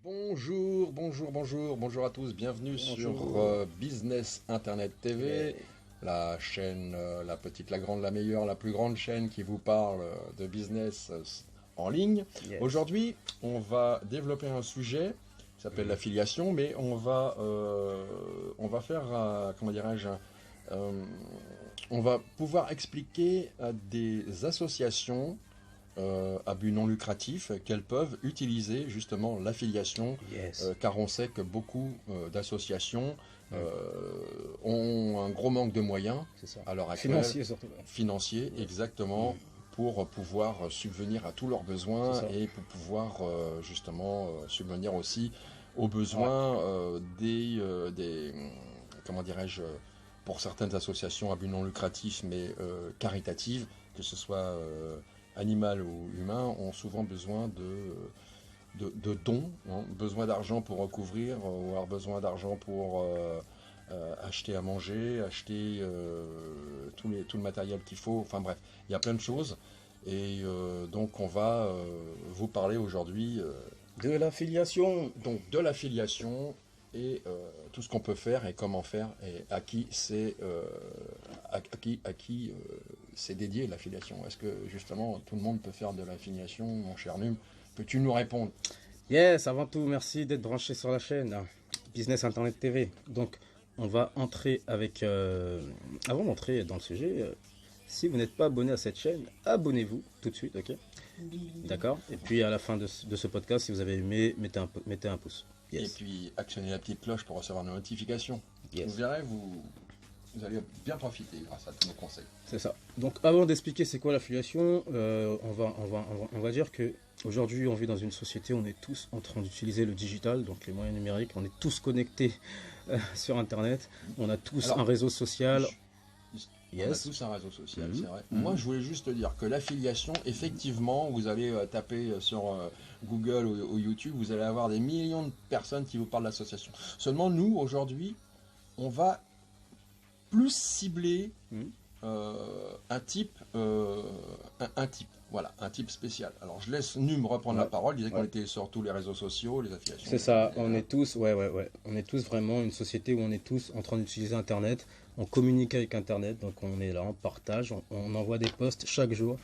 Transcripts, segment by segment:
Bonjour à tous, bienvenue sur Business Internet TV, la chaîne, la petite, la grande, la meilleure, la plus grande chaîne qui vous parle de business en ligne. Yes. Aujourd'hui, on va développer un sujet qui s'appelle l'affiliation, mais on va faire, comment dirais-je, on va pouvoir expliquer à des associations à but non lucratif qu'elles peuvent utiliser justement l'affiliation, car on sait que beaucoup d'associations ont un gros manque de moyens à l'heure actuelle, financiers surtout. Financiers, exactement, pour pouvoir subvenir à tous leurs besoins et pour pouvoir justement subvenir aussi aux besoins des comment dirais-je, pour certaines associations à but non lucratif mais caritatives, que ce soit animal ou humain, ont souvent besoin de dons, hein, besoin d'argent pour recouvrir, ou avoir besoin d'argent pour acheter à manger, acheter tout le matériel qu'il faut, enfin bref, il y a plein de choses. Et donc on va vous parler aujourd'hui de l'affiliation. Donc de l'affiliation et tout ce qu'on peut faire et comment faire et à qui c'est c'est dédié l'affiliation. Est-ce que justement tout le monde peut faire de l'affiliation, mon cher Num? Peux-tu nous répondre? Yes, avant tout, merci d'être branché sur la chaîne Business Internet TV. Donc, on va entrer avec... avant d'entrer dans le sujet, si vous n'êtes pas abonné à cette chaîne, abonnez-vous tout de suite, ok? D'accord? Et puis à la fin de ce podcast, si vous avez aimé, mettez un pouce. Yes. Et puis actionnez la petite cloche pour recevoir nos notifications. Yes. Vous verrez, vous allez bien profiter grâce à tous nos conseils. C'est ça. Donc avant d'expliquer c'est quoi l'affiliation, on va dire que aujourd'hui on vit dans une société où on est tous en train d'utiliser le digital, donc les moyens numériques, on est tous connectés sur Internet, on a tous un réseau social. On a tous un réseau social, c'est vrai. Moi, je voulais juste te dire que l'affiliation, effectivement, vous allez taper sur Google ou YouTube, vous allez avoir des millions de personnes qui vous parlent d'association. Seulement, nous, aujourd'hui, on va plus cibler un type, voilà, un type spécial. Alors, je laisse Num reprendre la parole. Il disait qu'on était sur tous les réseaux sociaux, les affiliations. C'est ça, on est tous, on est tous vraiment une société où on est tous en train d'utiliser Internet. On communique avec Internet, donc on est là, on partage, on envoie des posts chaque jour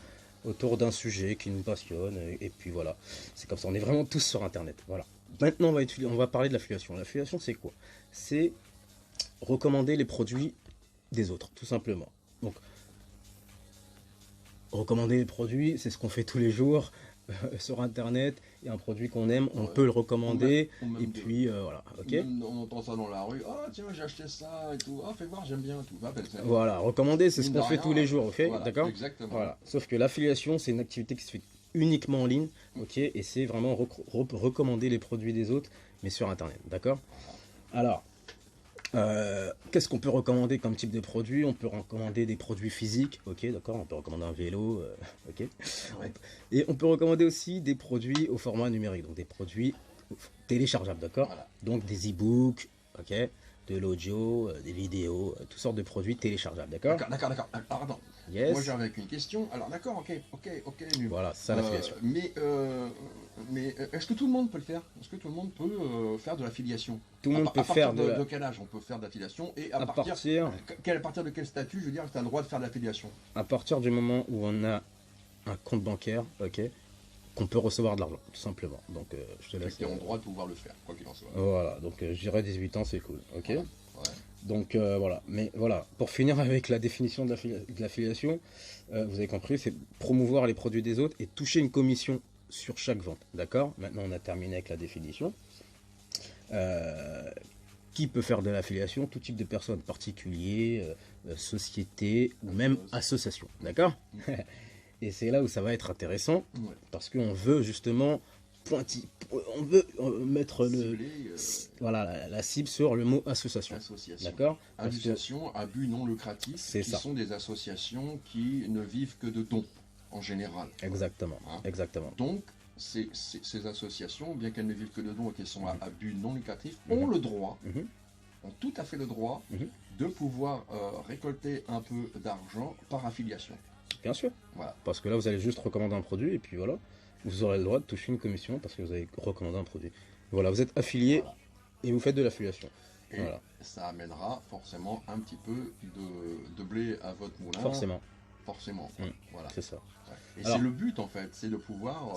autour d'un sujet qui nous passionne, et puis voilà, c'est comme ça, on est vraiment tous sur Internet, voilà. Maintenant, on va parler de l'affiliation. L'affiliation, c'est quoi? C'est recommander les produits des autres, tout simplement. Donc, recommander les produits, c'est ce qu'on fait tous les jours sur Internet. Il y a un produit qu'on aime, on peut le recommander, et puis voilà, ok. On entend ça dans la rue, ah tiens j'ai acheté ça et tout, ah fais voir j'aime bien tout. Voilà, recommander c'est ce qu'on fait tous les jours, ok, voilà, d'accord. Exactement. Voilà. Sauf que l'affiliation c'est une activité qui se fait uniquement en ligne, ok, et c'est vraiment recommander les produits des autres, mais sur Internet, d'accord. Alors, qu'est-ce qu'on peut recommander comme type de produit? On peut recommander des produits physiques, ok, d'accord, on peut recommander un vélo, ok. Ouais. Et on peut recommander aussi des produits au format numérique, donc des produits téléchargeables, d'accord. Voilà. Donc des e-books, ok, de l'audio, des vidéos, toutes sortes de produits téléchargeables, d'accord. D'accord. Alors, attends. Yes. Moi j'avais une question. Alors d'accord, ok. Voilà, ça l'affiliation. Mais est-ce que tout le monde peut le faire? Est-ce que tout le monde peut faire de l'affiliation? Tout le monde peut faire de quel âge on peut faire de l'affiliation? Et à partir de quel statut, je veux dire, tu as le droit de faire de l'affiliation? À partir du moment où on a un compte bancaire, ok, qu'on peut recevoir de l'argent, tout simplement. Donc je te laisse. Tu es en droit de pouvoir le faire, quoi qu'il en soit. Voilà, donc je dirais 18 ans, c'est cool, ok. Voilà. Ouais. Donc voilà, mais voilà, pour finir avec la définition de l'affiliation, vous avez compris, c'est promouvoir les produits des autres et toucher une commission sur chaque vente, d'accord. Maintenant on a terminé avec la définition. Qui peut faire de l'affiliation? Tout type de personnes, particuliers, sociétés ou même associations, d'accord. Et c'est là où ça va être intéressant, parce qu'on veut justement on veut mettre voilà, la cible sur le mot association. D'accord. Association à but non lucratif, sont des associations qui ne vivent que de dons, en général. Exactement, hein. Exactement. Donc, ces associations, bien qu'elles ne vivent que de dons et qu'elles sont à but non lucratif, ont le droit, ont tout à fait le droit de pouvoir récolter un peu d'argent par affiliation. Bien sûr. Voilà. Parce que là, vous allez juste recommander un produit et puis voilà. vous aurez le droit de toucher une commission parce que vous avez recommandé un produit. Voilà, vous êtes affilié et vous faites de l'affiliation. Et ça amènera forcément un petit peu de blé à votre moulin. Forcément. Voilà. C'est ça. Et c'est le but en fait, c'est de pouvoir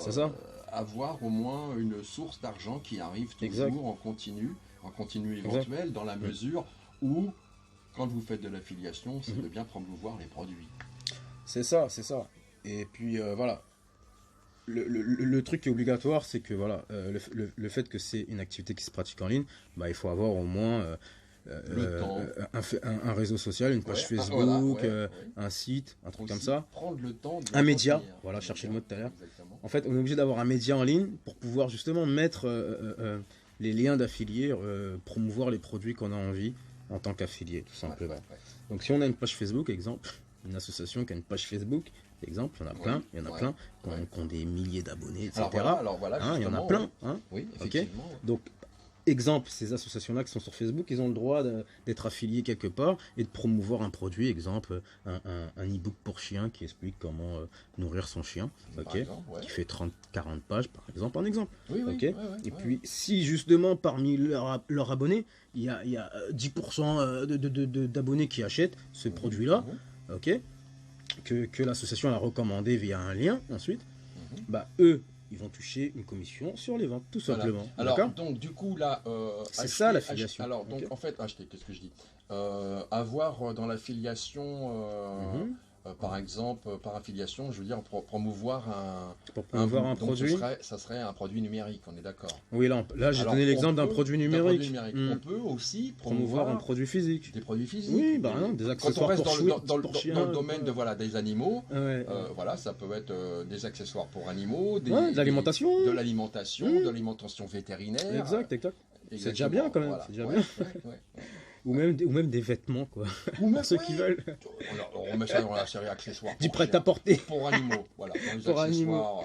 avoir au moins une source d'argent qui arrive toujours en continu éventuel, dans la mesure où, quand vous faites de l'affiliation, c'est de bien promouvoir les produits. C'est ça. Et puis voilà. Le truc qui est obligatoire, c'est que voilà, le fait que c'est une activité qui se pratique en ligne, bah, il faut avoir au moins un réseau social, une page Facebook, un site, un truc comme ça. Prendre le temps un média, voilà, chercher le mot de tout à l'heure. En fait, on est obligé d'avoir un média en ligne pour pouvoir justement mettre les liens d'affiliés, promouvoir les produits qu'on a envie en tant qu'affilié, tout simplement. Donc si on a une page Facebook, exemple, une association qui a une page Facebook, exemple, il y en a plein qui ont des milliers d'abonnés, etc. Alors voilà, il y en a plein. Oui, effectivement. Donc, exemple, ces associations-là qui sont sur Facebook, ils ont le droit d'être affiliés quelque part et de promouvoir un produit, exemple, un e-book pour chien qui explique comment nourrir son chien, qui fait 30-40 pages, par exemple, Et puis, si justement, parmi leurs abonnés, il y a 10% d'abonnés qui achètent ce produit-là, que l'association a recommandé via un lien ensuite, bah eux, ils vont toucher une commission sur les ventes, tout simplement. Alors, donc du coup là, c'est ça l'affiliation. Alors donc en fait, acheter, qu'est-ce que je dis, avoir dans l'affiliation, par exemple, par affiliation, je veux dire promouvoir un produit. Ça serait un produit numérique, on est d'accord. Oui, là j'ai donné l'exemple d'un produit numérique. On peut aussi promouvoir un produit physique. Des produits physiques. Oui, bah non, des accessoires pour chiens. Dans le domaine des animaux, voilà, ça peut être des accessoires pour animaux, de l'alimentation vétérinaire. Exact. C'est déjà bien quand même. Voilà. C'est déjà bien. Ou même des vêtements, quoi. Pour ceux qui veulent. On met ça dans la série accessoires. Du prêt-à-porter. Pour animaux, voilà. Pour animaux.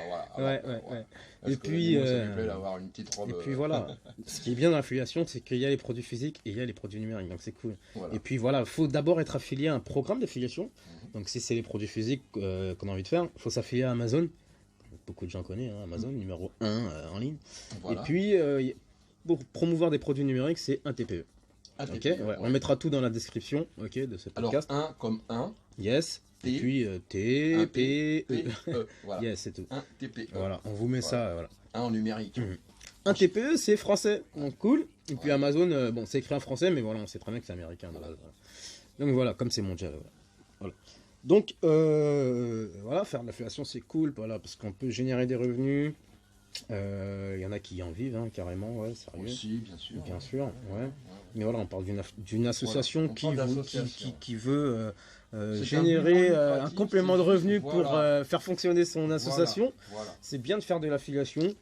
Et puis, une petite robe. Et puis voilà. Ce qui est bien dans l'affiliation, c'est qu'il y a les produits physiques et il y a les produits numériques. Donc c'est cool. Voilà. Et puis voilà, il faut d'abord être affilié à un programme d'affiliation. Donc si c'est les produits physiques qu'on a envie de faire, il faut s'affilier à Amazon. Beaucoup de gens connaissent Amazon, numéro 1 en ligne. Voilà. Et puis, pour promouvoir des produits numériques, c'est un TPE. On mettra tout dans la description de ce podcast. Alors, 1 comme 1. Yes. Et puis TPE. Voilà. Yes, c'est tout. 1 TPE. Voilà, on vous met ça. Voilà. 1 en numérique. Un TPE, c'est français. Donc cool. Et puis Amazon, bon, c'est écrit en français, mais voilà, on sait très bien que c'est américain. Donc voilà, comme c'est mondial. Voilà. Donc voilà, faire de l'affiliation, c'est cool, voilà, parce qu'on peut générer des revenus. Il y en a qui en vivent carrément, sérieux. Aussi, bien sûr. Mais voilà, on parle d'une association qui veut générer un complément de revenus pour faire fonctionner son association. Voilà. C'est bien de faire de l'affiliation.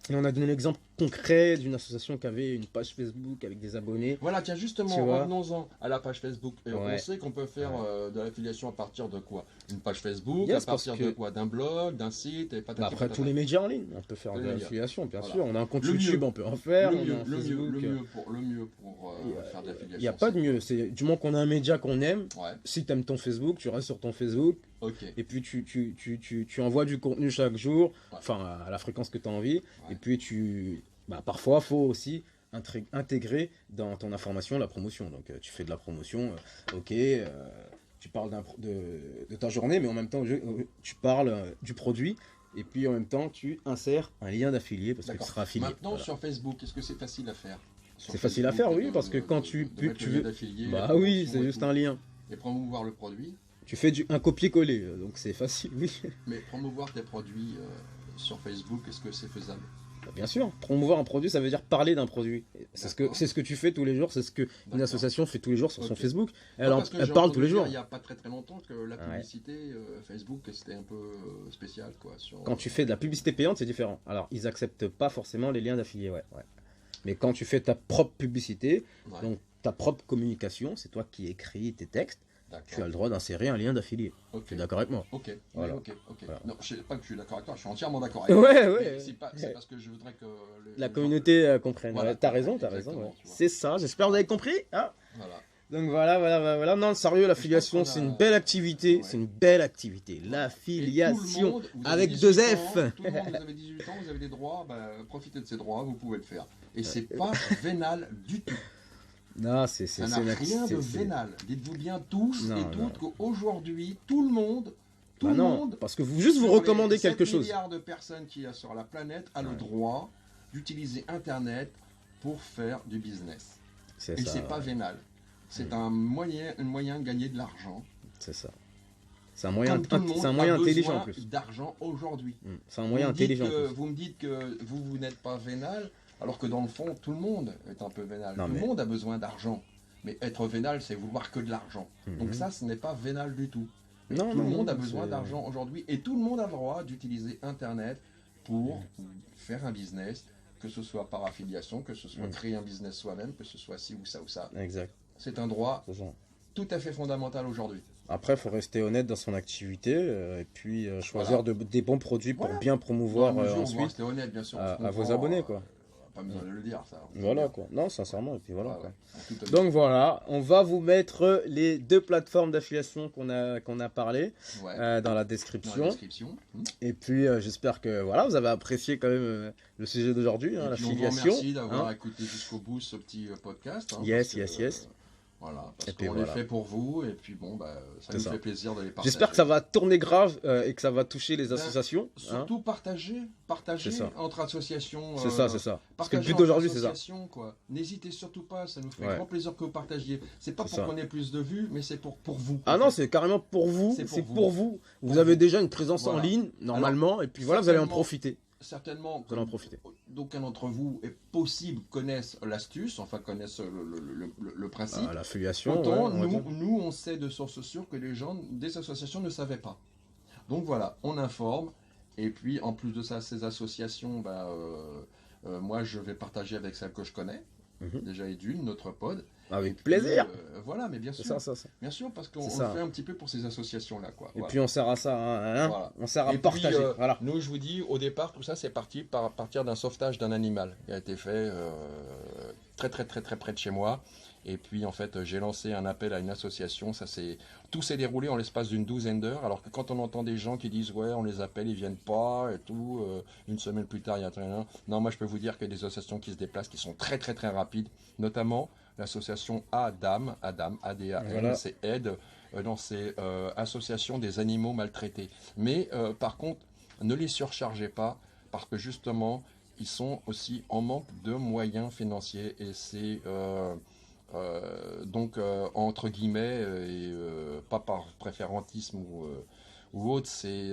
Et on a donné l'exemple concret d'une association qui avait une page Facebook avec des abonnés. Voilà, tiens, justement, revenons-en à la page Facebook. Et on sait qu'on peut faire de l'affiliation à partir de quoi? Une page Facebook, à partir de quoi? D'un blog, d'un site et après, tous les médias en ligne, on peut faire de l'affiliation, bien sûr. On a un compte YouTube, on peut en faire. Le mieux pour faire de l'affiliation. Il n'y a pas de mieux. Du moment qu'on a un média qu'on aime, si tu aimes ton Facebook, tu restes sur ton Facebook. Et puis tu envoies du contenu chaque jour, enfin à la fréquence que tu as envie. Et puis parfois, il faut aussi intégrer dans ton information la promotion. Donc tu fais de la promotion, tu parles de ta journée, mais en même temps tu parles du produit. Et puis en même temps, tu insères un lien d'affilié parce que tu seras affilié. Maintenant, sur Facebook, est-ce que c'est facile à faire? C'est facile à faire, oui, parce que quand tu veux... Bah oui, c'est juste un lien. Et promouvoir le produit. Tu fais un copier-coller, donc c'est facile, oui. Mais promouvoir tes produits sur Facebook, est-ce que c'est faisable? Bien sûr, promouvoir un produit, ça veut dire parler d'un produit. C'est ce que tu fais tous les jours, c'est ce qu'une association fait tous les jours sur son Facebook. Elle parle tous les jours. Il n'y a pas très longtemps que la publicité Facebook, c'était un peu spécial. Quand tu fais de la publicité payante, c'est différent. Alors, ils n'acceptent pas forcément les liens d'affiliés, Mais quand tu fais ta propre publicité, donc ta propre communication, c'est toi qui écris tes textes, tu as le droit d'insérer un lien d'affilié. Tu es d'accord avec moi? Voilà. Non, je ne sais pas que je suis d'accord avec toi, je suis entièrement d'accord avec toi. C'est parce que je voudrais que la communauté comprenne. T'as raison. C'est ça, j'espère que vous avez compris. Voilà. Donc voilà. Non, sérieux, l'affiliation, c'est une belle activité. Ouais. C'est une belle activité. L'affiliation avec 2 F. Tout le monde, vous avez 18 ans, vous avez des droits, profitez de ces droits, vous pouvez le faire. Et c'est pas vénal du tout. Non, ça n'a rien de vénal. Dites-vous bien tous et toutes qu'aujourd'hui, tout le monde, parce que vous recommandez quelque chose. 7 milliards de personnes qu'il y a sur la planète a le droit d'utiliser Internet pour faire du business. Et c'est pas vénal. C'est un moyen de gagner de l'argent. C'est ça. C'est un moyen intelligent en plus. D'argent aujourd'hui. C'est un moyen intelligent. Vous me dites que vous n'êtes pas vénal, alors que dans le fond, tout le monde est un peu vénal. Tout le monde a besoin d'argent. Mais être vénal, c'est vouloir que de l'argent. Donc ça, ce n'est pas vénal du tout. Tout le monde a besoin d'argent aujourd'hui. Et tout le monde a le droit d'utiliser Internet pour faire un business, que ce soit par affiliation, que ce soit créer un business soi-même, que ce soit ci ou ça ou ça. Exact. C'est un droit tout à fait fondamental aujourd'hui. Après, il faut rester honnête dans son activité et puis choisir des bons produits pour bien promouvoir ensuite rester honnête, bien sûr, à vos abonnés, quoi. Pas besoin de le dire, ça. Voilà, quoi. Non, sincèrement, et puis voilà. Donc voilà, on va vous mettre les 2 plateformes d'affiliation qu'on a parlé dans la description. Et puis j'espère que vous avez apprécié quand même le sujet d'aujourd'hui, l'affiliation. Merci d'avoir écouté jusqu'au bout ce petit podcast. Yes. Voilà, parce qu'on les fait pour vous, et puis ça nous fait plaisir de les partager. J'espère que ça va tourner grave et que ça va toucher les associations. Surtout partager entre associations. C'est ça. Parce que le but d'aujourd'hui, c'est ça. N'hésitez surtout pas, ça nous fait grand plaisir que vous partagiez. C'est pas pour qu'on ait plus de vues, mais c'est pour vous. Ah non, c'est carrément pour vous. C'est pour vous. Vous avez déjà une présence en ligne, normalement, et puis vous allez en profiter. Certainement, vous allez en profiter. D'aucuns d'entre vous, est possible, connaissent l'astuce, connaissent le principe. L'affiliation. Autant, nous, on sait de sources sûres que les gens des associations ne savaient pas. Donc voilà, on informe. Et puis, en plus de ça, ces associations, moi, je vais partager avec celles que je connais. Déjà, Edune, notre pod. Avec plaisir. Voilà, mais bien sûr. Ça. Bien sûr, parce qu'on le fait un petit peu pour ces associations-là, quoi. Et puis on sert à ça, on sert à partager. Nous, je vous dis, au départ, tout ça, c'est parti à partir d'un sauvetage d'un animal qui a été fait très près de chez moi. Et puis, en fait, j'ai lancé un appel à une association. Tout s'est déroulé en l'espace d'une 12aine d'heures. Alors que quand on entend des gens qui disent, ouais, on les appelle, ils viennent pas et tout, une semaine plus tard, il y a rien. Non, moi, je peux vous dire qu'il y a des associations qui se déplacent, qui sont très rapides, notamment l'association ADAM, A-D-A-M, c'est aide dans ces associations des animaux maltraités. Mais par contre, ne les surchargez pas, parce que justement, ils sont aussi en manque de moyens financiers, et c'est donc entre guillemets, et pas par préférentisme ou autre, c'est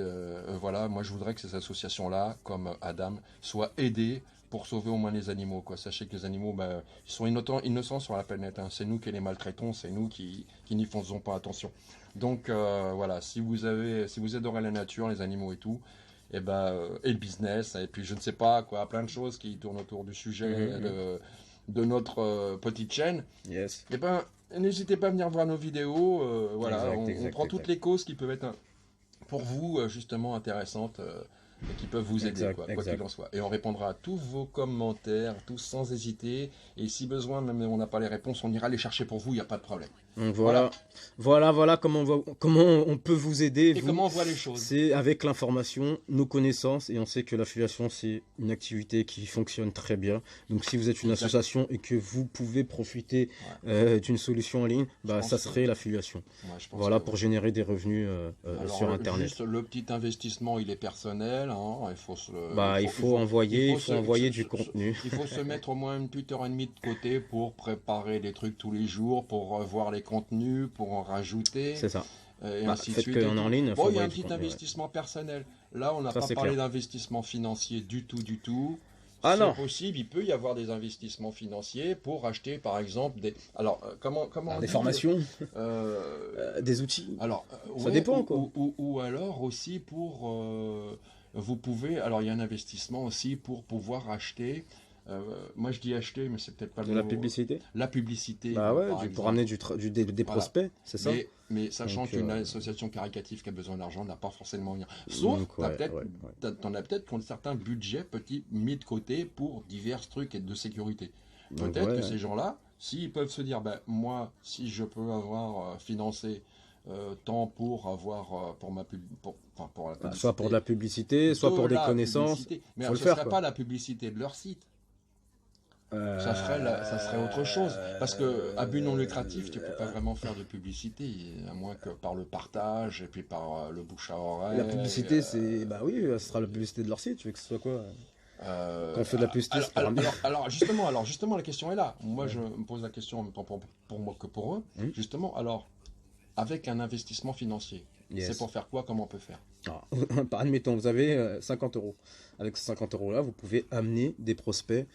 moi je voudrais que ces associations-là, comme Adam, soient aidées pour sauver au moins les animaux, quoi. Sachez que les animaux, ils sont innocents sur la planète, hein. C'est nous qui les maltraitons, c'est nous qui n'y faisons pas attention. Donc si vous adorez la nature, les animaux et tout, et le business, et puis je ne sais pas quoi, plein de choses qui tournent autour du sujet de notre petite chaîne. Yes. N'hésitez pas à venir voir nos vidéos. On prend toutes les causes qui peuvent être pour vous justement intéressantes. Et qui peuvent vous aider, quoi qu'il en soit. Et on répondra à tous vos commentaires, tous sans hésiter. Et si besoin, même on n'a pas les réponses, on ira les chercher pour vous, il n'y a pas de problème. Donc voilà comment on peut vous aider. Et comment on voit les choses. C'est avec l'information, nos connaissances, et on sait que l'affiliation, c'est une activité qui fonctionne très bien. Donc si vous êtes une association et que vous pouvez profiter d'une solution en ligne, ça serait l'affiliation. Voilà, pour générer des revenus sur Internet. Juste le petit investissement, il est personnel. Il faut envoyer du contenu. Il faut se mettre au moins une petite heure et demie de côté pour préparer des trucs tous les jours, pour voir les contenus, pour en rajouter. C'est ça. Et ainsi de suite. En ligne, il y a un petit investissement personnel. Là, on n'a pas parlé d'investissement financier du tout. C'est possible, il peut y avoir des investissements financiers pour acheter, par exemple, des formations, des outils. Alors, ça dépend, quoi. Ou alors aussi pour, vous pouvez, alors il y a un investissement aussi pour pouvoir acheter. Moi je dis acheter, mais c'est peut-être pas le mot. La publicité. La publicité. Pour ramener des prospects, c'est ça. Mais sachant qu'une association caritative qui a besoin d'argent n'a pas forcément rien. Sauf, t'en as peut-être qui ont certains budgets petits mis de côté pour divers trucs et de sécurité. Peut-être que ces gens-là, S'ils peuvent se dire, ben, moi, si je peux avoir financé tant pour avoir pour ma enfin, pour la publicité, soit pour de la publicité, soit pour des connaissances. Mais faut ce le faire, serait quoi. pas la publicité de leur site. Ça serait autre chose. Parce que à but non lucratif, tu peux pas vraiment faire de publicité, à moins que par le partage et puis par le bouche à oreille. La publicité, c'est. Bah oui, ce sera la publicité de leur site, tu veux que ce soit quoi? Quand on fait de la publicité, c'est pas bien. Alors justement, la question est là. Moi, je me pose la question en même temps pour moi que pour eux. Justement, alors, avec un investissement financier, c'est pour faire quoi? Comment on peut faire? Admettons, vous avez 50 euros. Avec ces 50 euros là, vous pouvez amener des prospects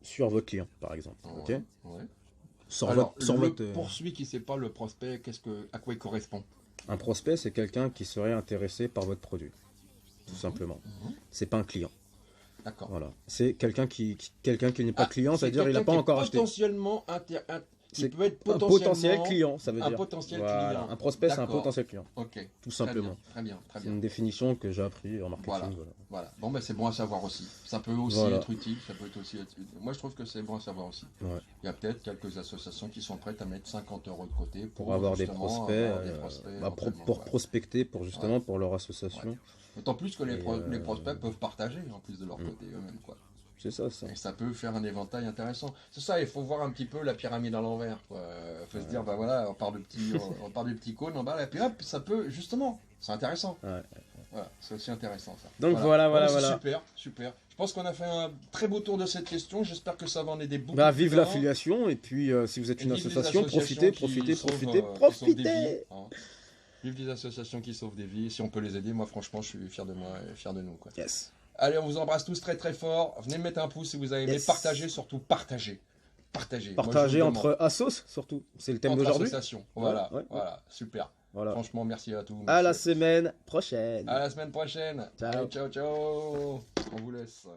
sur votre client, par exemple. Ok. Alors, votre poursuit qui ne sait pas le prospect, à quoi il correspond? Un prospect, c'est quelqu'un qui serait intéressé par votre produit, tout simplement. C'est pas un client. D'accord. Voilà. C'est quelqu'un qui n'est pas client, c'est-à-dire qu'il n'a pas encore acheté. Potentiellement C'est peut être un potentiel client, ça veut dire. Un potentiel voilà. client. Un prospect, c'est un potentiel client. Ok. Tout simplement. Très bien. C'est une définition que j'ai appris en marketing. Voilà. Bon, ben c'est bon à savoir aussi. Ça peut aussi être utile. Ça peut être aussi. Moi, je trouve que c'est bon à savoir aussi. Ouais. Il y a peut-être quelques associations qui sont prêtes à mettre 50 € de côté pour avoir des prospects, pour prospecter, pour justement pour leur association. Ouais. D'autant plus que les prospects peuvent partager en plus de leur côté eux-mêmes, quoi. C'est ça. Et ça peut faire un éventail intéressant. C'est ça, il faut voir un petit peu la pyramide à l'envers. Il faut se dire, bah voilà, on part de petits cônes en bas, et puis hop, ça peut, justement, c'est intéressant. Voilà, c'est aussi intéressant ça. Donc voilà. Super. Je pense qu'on a fait un très beau tour de cette question. J'espère que ça va en aider beaucoup. Bah, vive l'affiliation, et puis si vous êtes une association, profitez. Vive les associations qui sauvent des vies. Si on peut les aider, moi franchement, je suis fier de moi et fier de nous, quoi. Yes. Allez, on vous embrasse tous très très fort. Venez me mettre un pouce si vous avez aimé. Partagez, surtout partagez. Partagez entre assos, surtout. C'est le thème d'aujourd'hui. Associations. Voilà, super. Voilà. Franchement, merci à tous. À la semaine prochaine. Ciao. On vous laisse.